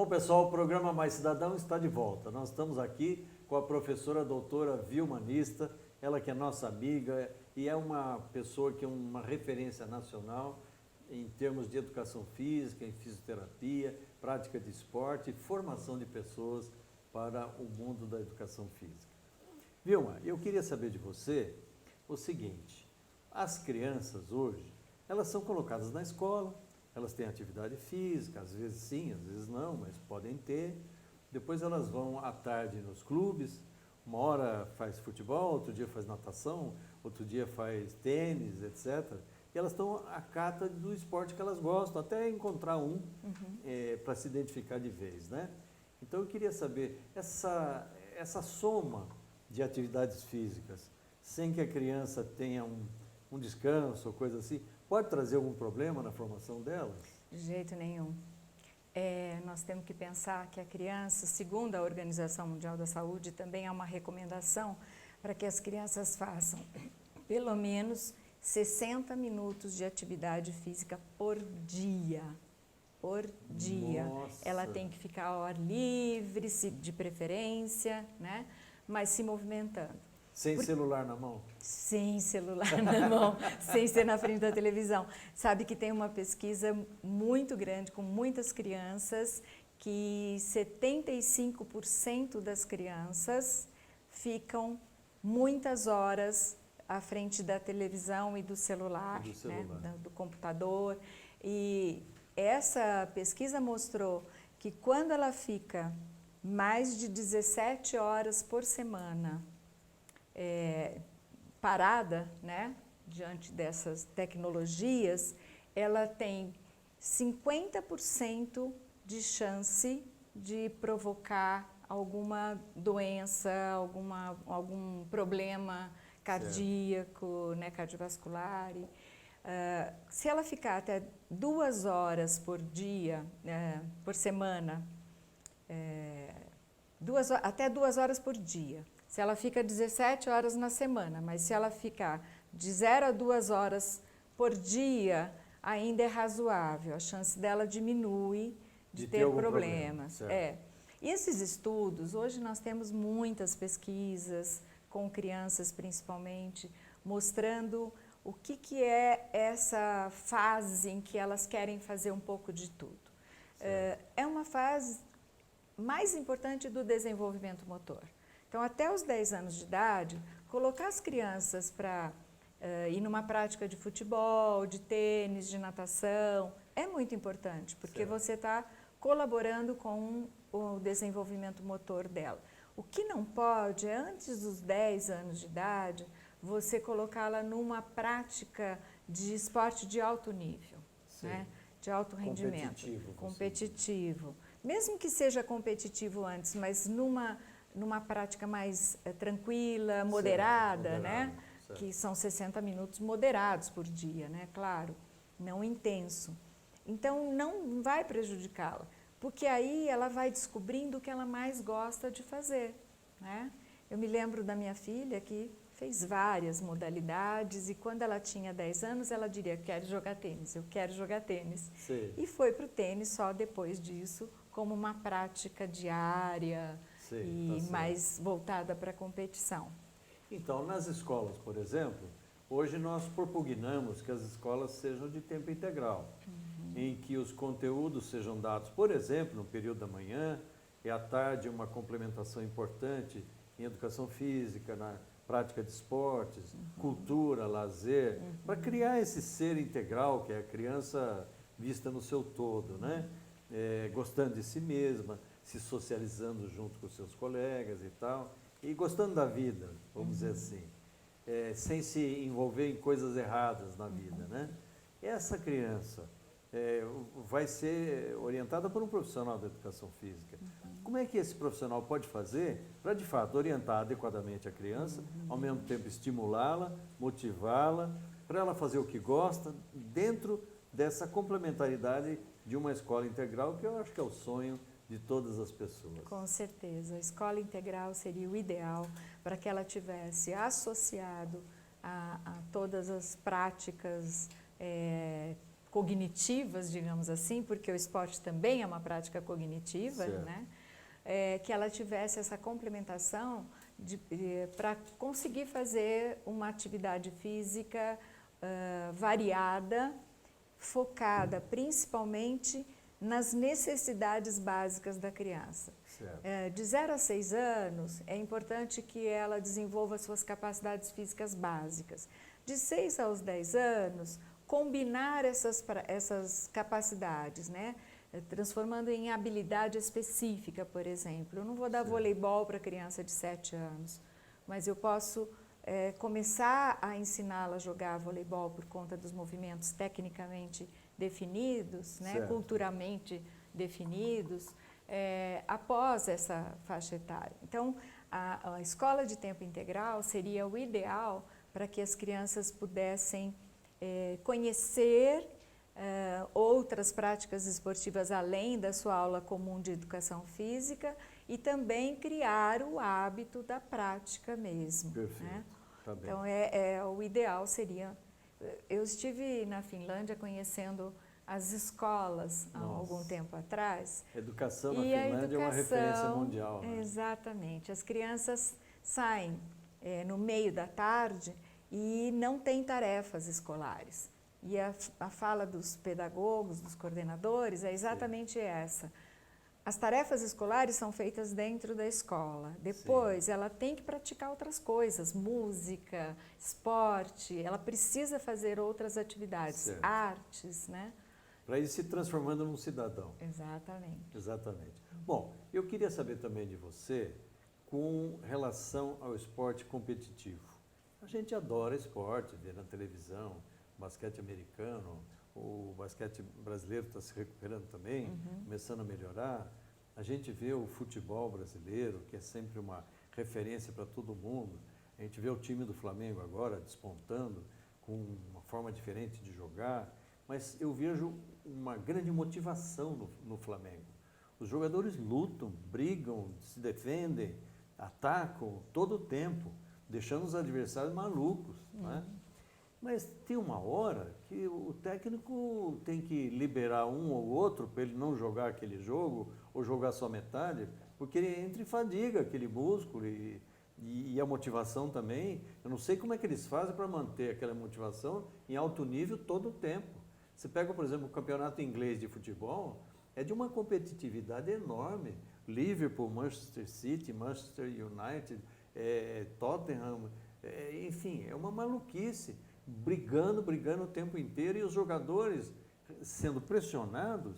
Bom, pessoal, o programa Mais Cidadão está de volta. Nós estamos aqui com a professora doutora Vilma Nista, ela que é nossa amiga e é uma pessoa que é uma referência nacional em termos de educação física, em fisioterapia, prática de esporte e formação de pessoas para o mundo da educação física. Vilma, eu queria saber de você o seguinte: as crianças hoje, elas são colocadas na escola, elas têm atividade física, às vezes sim, às vezes não, mas podem ter. Depois elas vão à tarde nos clubes, uma hora faz futebol, outro dia faz natação, outro dia faz tênis, etc. E elas estão à cata do esporte que elas gostam, até encontrar um para se identificar de vez, né? Então eu queria saber, essa soma de atividades físicas, sem que a criança tenha um descanso ou coisa assim, pode trazer algum problema na formação delas? De jeito nenhum. Nós temos que pensar que a criança, segundo a Organização Mundial da Saúde, também há uma recomendação para que as crianças façam pelo menos 60 minutos de atividade física por dia. Por dia. Nossa. Ela tem que ficar ao ar livre, de preferência, né? Mas se movimentando. Sem celular na mão? Sem celular na mão, sem ser na frente da televisão. Sabe que tem uma pesquisa muito grande com muitas crianças, que 75% das crianças ficam muitas horas à frente da televisão e do celular, né, do computador. E essa pesquisa mostrou que quando ela fica mais de 17 horas por semana parada, né, diante dessas tecnologias, ela tem 50% de chance de provocar alguma doença, algum problema cardíaco, né, cardiovascular. Se ela ficar até 2 horas por dia, por semana, até 2 horas por dia. Se ela fica 17 horas na semana, mas se ela ficar de 0 a 2 horas por dia, ainda é razoável. A chance dela diminui de ter problemas. E esses estudos, hoje nós temos muitas pesquisas, com crianças principalmente, mostrando o que é essa fase em que elas querem fazer um pouco de tudo. É uma fase mais importante do desenvolvimento motor. Então, até os 10 anos de idade, colocar as crianças para ir numa prática de futebol, de tênis, de natação, é muito importante, porque você está colaborando com o desenvolvimento motor dela. O que não pode é, antes dos 10 anos de idade, você colocá-la numa prática de esporte de alto nível, né? De alto rendimento. Competitivo. Mesmo que seja competitivo antes, mas numa prática mais tranquila, moderada, né? Que são 60 minutos moderados por dia, né? Claro, não intenso. Então, não vai prejudicá-la, porque aí ela vai descobrindo o que ela mais gosta de fazer, né? Eu me lembro da minha filha que fez várias modalidades e quando ela tinha 10 anos, ela diria, quero jogar tênis, eu quero jogar tênis. Sim. E foi para o tênis só depois disso, como uma prática diária. Sim, e mais voltada para a competição. Então, nas escolas, por exemplo, hoje nós propugnamos que as escolas sejam de tempo integral, em que os conteúdos sejam dados, por exemplo, no período da manhã e à tarde uma complementação importante em educação física, na prática de esportes, cultura, lazer, para criar esse ser integral, que é a criança vista no seu todo, né? Gostando de si mesma, se socializando junto com os seus colegas e tal, e gostando da vida, vamos dizer assim, sem se envolver em coisas erradas na vida, né? Essa criança vai ser orientada por um profissional da educação física. Como é que esse profissional pode fazer para, de fato, orientar adequadamente a criança, ao mesmo tempo estimulá-la, motivá-la, para ela fazer o que gosta, dentro dessa complementaridade de uma escola integral, que eu acho que é o sonho de todas as pessoas? Com certeza, a escola integral seria o ideal para que ela tivesse associado a todas as práticas cognitivas, digamos assim, porque o esporte também é uma prática cognitiva, né? Que ela tivesse essa complementação para conseguir fazer uma atividade física variada, focada principalmente nas necessidades básicas da criança. De 0 a 6 anos, é importante que ela desenvolva suas capacidades físicas básicas. De 6 aos 10 anos, combinar essas capacidades, né? Transformando em habilidade específica, por exemplo. Eu não vou dar voleibol para criança de 7 anos, mas eu posso começar a ensiná-la a jogar voleibol por conta dos movimentos tecnicamente definidos, né? Culturalmente definidos, após essa faixa etária. Então, a escola de tempo integral seria o ideal para que as crianças pudessem conhecer outras práticas esportivas além da sua aula comum de educação física e também criar o hábito da prática mesmo. Perfeito. Né? Tá bem. Então, o ideal seria... Eu estive na Finlândia conhecendo as escolas há algum tempo atrás. A educação na Finlândia é uma referência mundial. Né? Exatamente. As crianças saem no meio da tarde e não têm tarefas escolares. E a fala dos pedagogos, dos coordenadores, é exatamente essa. As tarefas escolares são feitas dentro da escola. Depois, ela tem que praticar outras coisas, música, esporte, ela precisa fazer outras atividades, artes, né? Para ir se transformando num cidadão. Exatamente. Exatamente. Bom, eu queria saber também de você com relação ao esporte competitivo. A gente adora esporte, vê na televisão, basquete americano, o basquete brasileiro está se recuperando também, começando a melhorar. A gente vê o futebol brasileiro, que é sempre uma referência para todo mundo. A gente vê o time do Flamengo agora despontando, com uma forma diferente de jogar. Mas eu vejo uma grande motivação no Flamengo. Os jogadores lutam, brigam, se defendem, atacam todo o tempo, deixando os adversários malucos. Né? Mas tem uma hora que o técnico tem que liberar um ou outro para ele não jogar aquele jogo ou jogar só metade, porque ele entra em fadiga, aquele músculo e a motivação também. Eu não sei como é que eles fazem para manter aquela motivação em alto nível todo o tempo. Você pega, por exemplo, o campeonato inglês de futebol, é de uma competitividade enorme. Liverpool, Manchester City, Manchester United, Tottenham, enfim, é uma maluquice. Brigando o tempo inteiro e os jogadores sendo pressionados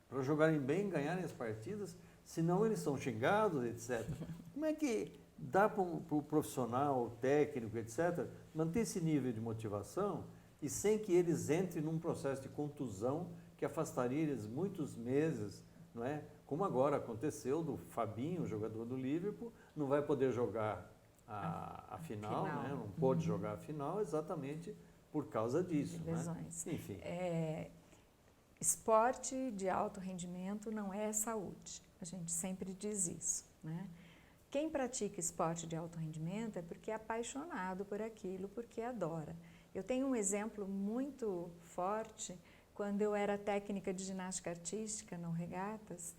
para jogarem bem, ganharem as partidas, senão eles são xingados, etc. Como é que dá para o profissional, o técnico, etc., manter esse nível de motivação e sem que eles entrem num processo de contusão que afastaria eles muitos meses, não é? Como agora aconteceu do Fabinho, jogador do Liverpool, não vai poder jogar a final, né? Não pôde jogar a final exatamente por causa disso. Lesões. Né? Enfim. Esporte de alto rendimento não é saúde, a gente sempre diz isso. Né? Quem pratica esporte de alto rendimento é porque é apaixonado por aquilo, porque adora. Eu tenho um exemplo muito forte, quando eu era técnica de ginástica artística no Regatas,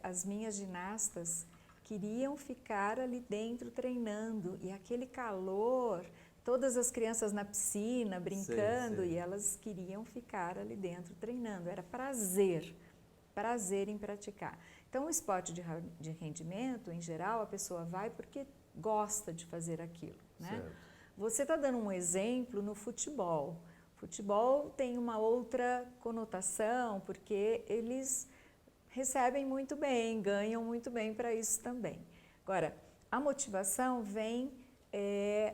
as minhas ginastas queriam ficar ali dentro treinando e aquele calor, todas as crianças na piscina brincando e elas queriam ficar ali dentro treinando, era prazer em praticar. Então o esporte de rendimento, em geral, a pessoa vai porque gosta de fazer aquilo. Né? Você está dando um exemplo no futebol. Futebol tem uma outra conotação porque eles recebem muito bem, ganham muito bem para isso também. Agora, a motivação vem,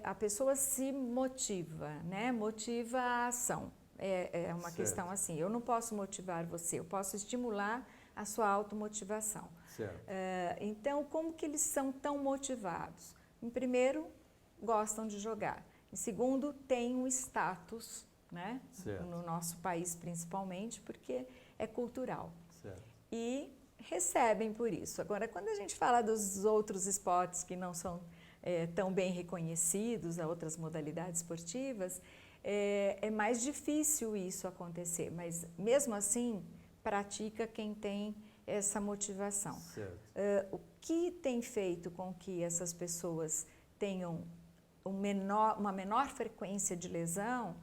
a pessoa se motiva, né? Motiva a ação. É uma questão assim, eu não posso motivar você, eu posso estimular a sua automotivação. Então, como que eles são tão motivados? Em primeiro, gostam de jogar. Em segundo, tem um status, né? No nosso país principalmente, porque é cultural. E recebem por isso. Agora, quando a gente fala dos outros esportes que não são tão bem reconhecidos, as outras modalidades esportivas, é mais difícil isso acontecer, mas mesmo assim pratica quem tem essa motivação. Certo. O que tem feito com que essas pessoas tenham uma menor frequência de lesão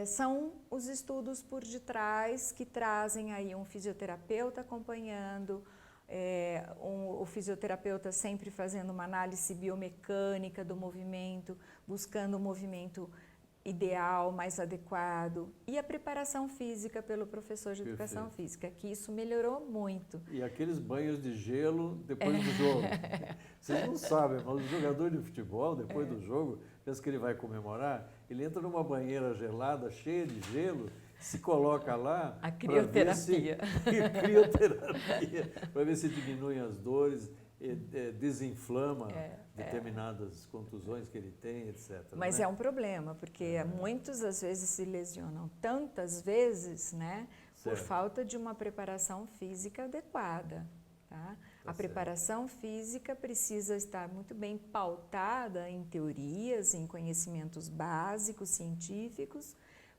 são os estudos por detrás que trazem aí um fisioterapeuta acompanhando, o fisioterapeuta sempre fazendo uma análise biomecânica do movimento, buscando o movimento ideal, mais adequado, e a preparação física pelo professor de educação física, que isso melhorou muito. E aqueles banhos de gelo depois do jogo. Vocês não sabem, mas o jogador de futebol, depois do jogo, pensa que ele vai comemorar, ele entra numa banheira gelada, cheia de gelo, se coloca lá... A crioterapia. Para ver se diminui as dores, desinflama determinadas contusões que ele tem, etc. Mas né? é um problema, porque muitos às vezes se lesionam tantas vezes, né, por falta de uma preparação física adequada. Tá? A preparação física precisa estar muito bem pautada em teorias, em conhecimentos básicos, científicos,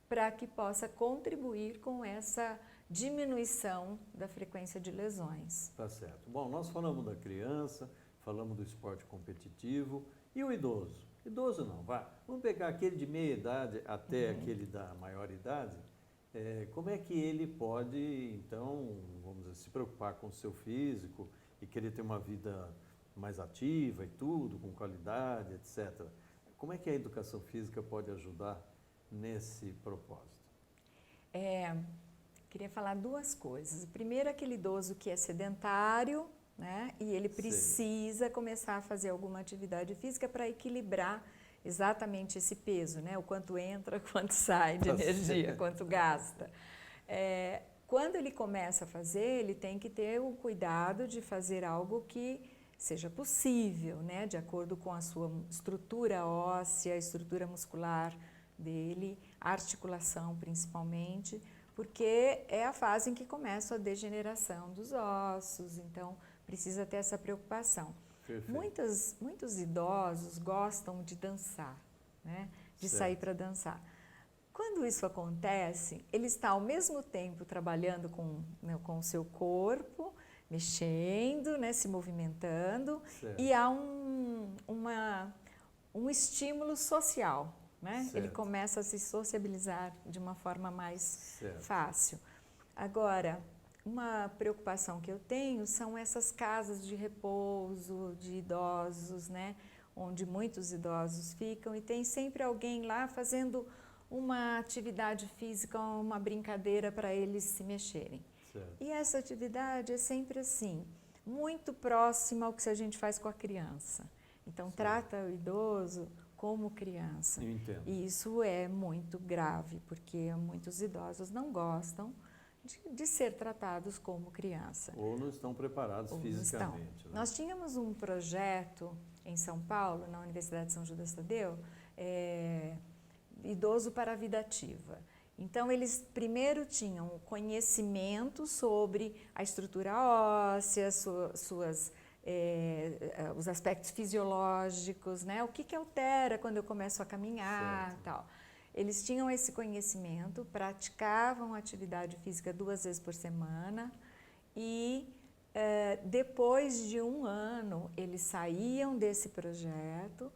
para que possa contribuir com essa diminuição da frequência de lesões. Tá certo. Bom, nós falamos da criança, falamos do esporte competitivo e o idoso. Idoso não, vamos pegar aquele de meia idade até aquele da maior idade. Como é que ele pode, então, vamos dizer, se preocupar com o seu físico e querer ter uma vida mais ativa e tudo, com qualidade, etc. Como é que a educação física pode ajudar nesse propósito? Queria falar duas coisas. Primeiro, aquele idoso que é sedentário, né, e ele precisa começar a fazer alguma atividade física para equilibrar exatamente esse peso, né, o quanto entra, quanto sai de energia, quanto gasta. Quando ele começa a fazer, ele tem que ter o cuidado de fazer algo que seja possível, né, de acordo com a sua estrutura óssea, estrutura muscular dele, articulação principalmente, porque é a fase em que começa a degeneração dos ossos, então precisa ter essa preocupação. Muitos idosos gostam de dançar, né? De sair para dançar. Quando isso acontece, ele está ao mesmo tempo trabalhando com o seu corpo, mexendo, né? Se movimentando, e há um estímulo social. Né? Ele começa a se sociabilizar de uma forma mais fácil. Agora, uma preocupação que eu tenho são essas casas de repouso de idosos, né? Onde muitos idosos ficam e tem sempre alguém lá fazendo uma atividade física, uma brincadeira para eles se mexerem. E essa atividade é sempre assim, muito próxima ao que a gente faz com a criança. Então, trata o idoso como criança. E isso é muito grave, porque muitos idosos não gostam de ser tratados como criança. Ou não estão preparados fisicamente. Né? Nós tínhamos um projeto em São Paulo, na Universidade de São Judas Tadeu, Idoso para a Vida Ativa. Então, eles primeiro tinham conhecimento sobre a estrutura óssea, os aspectos fisiológicos, né? O que altera quando eu começo a caminhar, tal. Eles tinham esse conhecimento, praticavam atividade física 2 vezes por semana e depois de 1 ano eles saíam desse projeto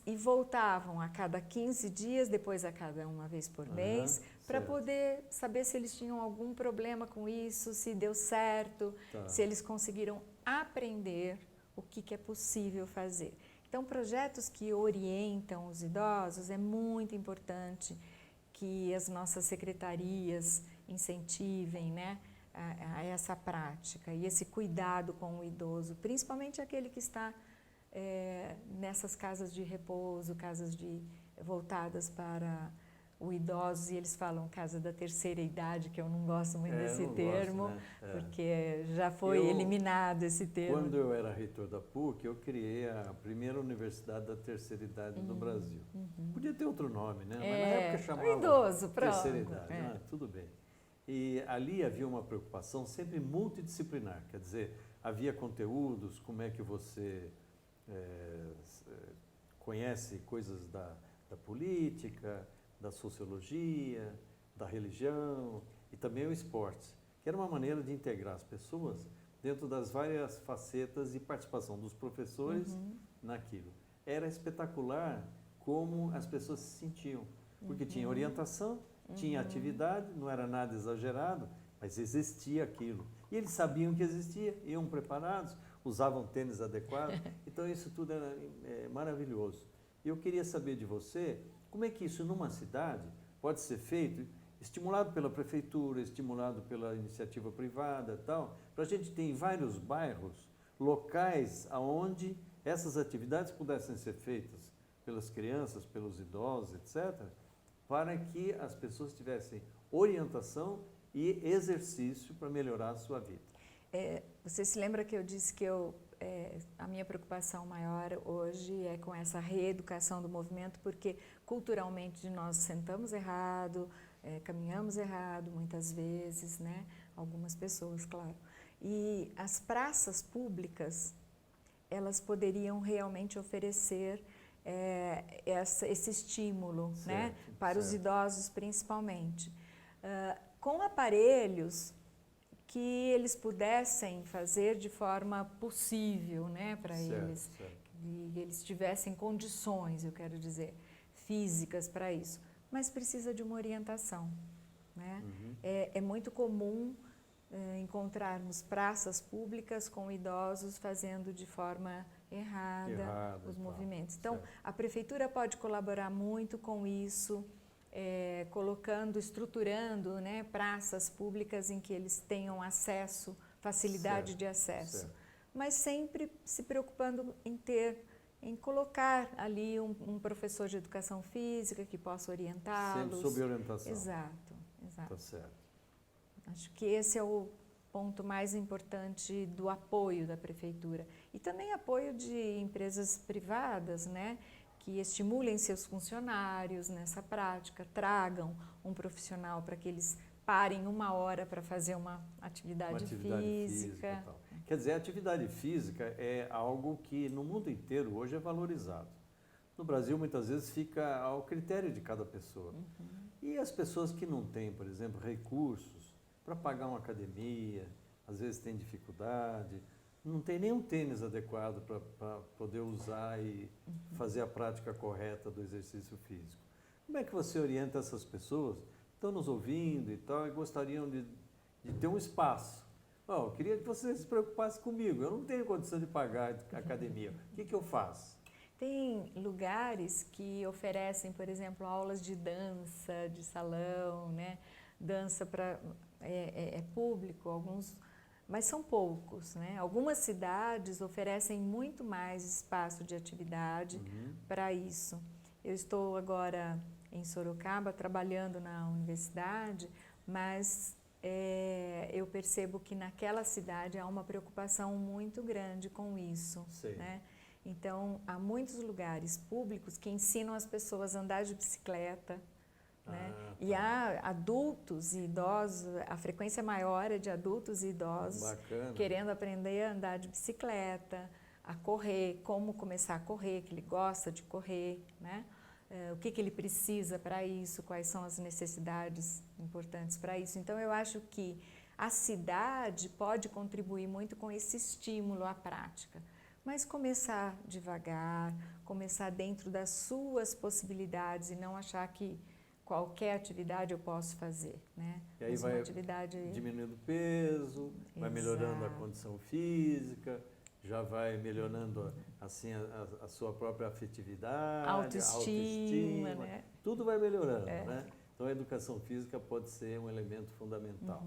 e voltavam a cada 15 dias, depois a cada 1 vez por mês, para poder saber se eles tinham algum problema com isso, se deu certo, se eles conseguiram aprender o que é possível fazer. Então, projetos que orientam os idosos é muito importante que as nossas secretarias incentivem, né, a essa prática e esse cuidado com o idoso, principalmente aquele que está nessas casas de repouso, voltadas para o idoso, e eles falam casa da terceira idade, que eu não gosto muito desse termo, porque já foi eliminado esse termo. Quando eu era reitor da PUC, eu criei a primeira universidade da terceira idade no Brasil. Podia ter outro nome, né? Mas na época chamava idoso, terceira idade. Tudo bem. E ali havia uma preocupação sempre multidisciplinar, quer dizer, havia conteúdos, como é que você conhece coisas da política, da sociologia, da religião e também o esporte, que era uma maneira de integrar as pessoas dentro das várias facetas e participação dos professores naquilo. Era espetacular como as pessoas se sentiam, porque tinha orientação, tinha atividade, não era nada exagerado, mas existia aquilo. E eles sabiam que existia, iam preparados, usavam tênis adequados, então isso tudo era maravilhoso. E eu queria saber de você, como é que isso numa cidade pode ser feito, estimulado pela prefeitura, estimulado pela iniciativa privada e tal, para a gente ter em vários bairros locais onde essas atividades pudessem ser feitas pelas crianças, pelos idosos, etc., para que as pessoas tivessem orientação e exercício para melhorar a sua vida. Você se lembra que eu disse que a minha preocupação maior hoje é com essa reeducação do movimento, porque culturalmente nós sentamos errado, caminhamos errado muitas vezes, né? Algumas pessoas, claro. E as praças públicas, elas poderiam realmente oferecer esse estímulo, certo, né? Para os idosos principalmente. Com aparelhos que eles pudessem fazer de forma possível, né, para eles, e eles tivessem condições, eu quero dizer, físicas para isso, mas precisa de uma orientação, né? É muito comum encontrarmos praças públicas com idosos fazendo de forma errada os movimentos. Então, a prefeitura pode colaborar muito com isso, estruturando, né, praças públicas em que eles tenham acesso, facilidade de acesso, mas sempre se preocupando em colocar ali um professor de educação física que possa orientá-los. Sempre sob orientação. Exato. Tá certo. Acho que esse é o ponto mais importante do apoio da prefeitura. E também apoio de empresas privadas, né, que estimulem seus funcionários nessa prática, tragam um profissional para que eles parem 1 hora para fazer uma atividade física. Quer dizer, a atividade física é algo que no mundo inteiro hoje é valorizado. No Brasil, muitas vezes, fica ao critério de cada pessoa. E as pessoas que não têm, por exemplo, recursos para pagar uma academia, às vezes têm dificuldade, não tem nenhum tênis adequado para poder usar e fazer a prática correta do exercício físico. Como é que você orienta essas pessoas que estão nos ouvindo e tal e gostariam de ter um espaço? Eu queria que você se preocupasse comigo, eu não tenho condição de pagar a academia, o que eu faço? Tem lugares que oferecem, por exemplo, aulas de dança, de salão, né? Dança é público, mas são poucos, né? Algumas cidades oferecem muito mais espaço de atividade para isso. Eu estou agora em Sorocaba trabalhando na universidade, mas eu percebo que naquela cidade há uma preocupação muito grande com isso, né? Então, há muitos lugares públicos que ensinam as pessoas a andar de bicicleta, né? E há adultos e idosos, a frequência maior é de adultos e idosos querendo aprender a andar de bicicleta, a correr, como começar a correr, que ele gosta de correr, né? O que ele precisa para isso, quais são as necessidades importantes para isso. Então, eu acho que a cidade pode contribuir muito com esse estímulo à prática. Mas começar devagar, começar dentro das suas possibilidades e não achar que qualquer atividade eu posso fazer, né? E aí vai diminuindo o peso, vai melhorando a condição física, já vai melhorando assim a sua própria afetividade, autoestima, né? Tudo vai melhorando, né? Então a educação física pode ser um elemento fundamental.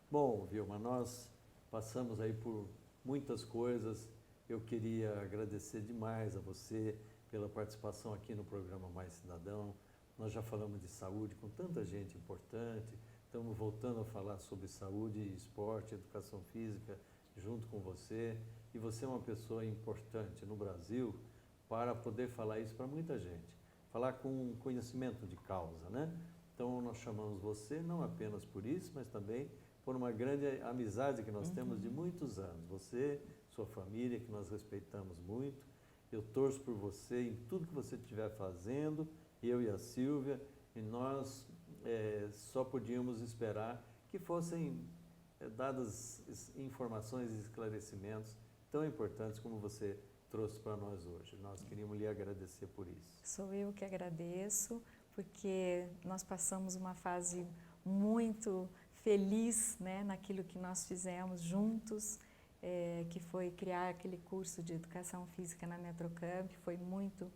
Bom, Vilma, nós passamos aí por muitas coisas. Eu queria agradecer demais a você pela participação aqui no programa Mais Cidadão. Nós já falamos de saúde com tanta gente importante, estamos voltando a falar sobre saúde, esporte, educação física junto com você. E você é uma pessoa importante no Brasil para poder falar isso para muita gente. Falar com conhecimento de causa, né? Então nós chamamos você não apenas por isso, mas também por uma grande amizade que nós temos de muitos anos. Você, sua família, que nós respeitamos muito. Eu torço por você em tudo que você estiver fazendo, eu e a Silvia, e nós só podíamos esperar que fossem dadas informações e esclarecimentos tão importantes como você trouxe para nós hoje. Nós queríamos lhe agradecer por isso. Sou eu que agradeço, porque nós passamos uma fase muito feliz, né, naquilo que nós fizemos juntos, que foi criar aquele curso de Educação Física na Metrocamp. Foi muito...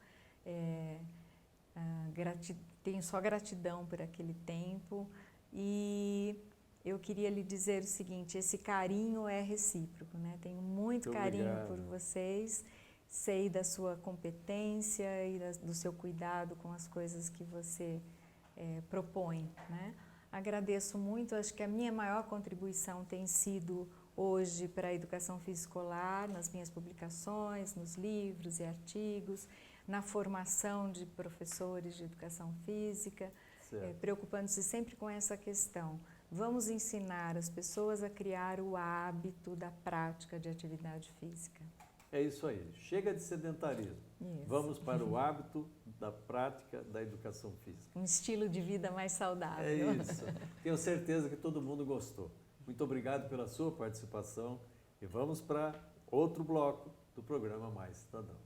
tenho só gratidão por aquele tempo, e eu queria lhe dizer o seguinte: esse carinho é recíproco, né? Tenho muito carinho por vocês, sei da sua competência e do seu cuidado com as coisas que você propõe, né? Agradeço muito. Acho que a minha maior contribuição tem sido hoje para a educação física escolar, nas minhas publicações, nos livros e artigos, na formação de professores de educação física, preocupando-se sempre com essa questão. Vamos ensinar as pessoas a criar o hábito da prática de atividade física. É isso aí. Chega de sedentarismo. Isso. Vamos para o hábito da prática da educação física. Um estilo de vida mais saudável. É isso. Tenho certeza que todo mundo gostou. Muito obrigado pela sua participação e vamos para outro bloco do programa Mais Cidadão.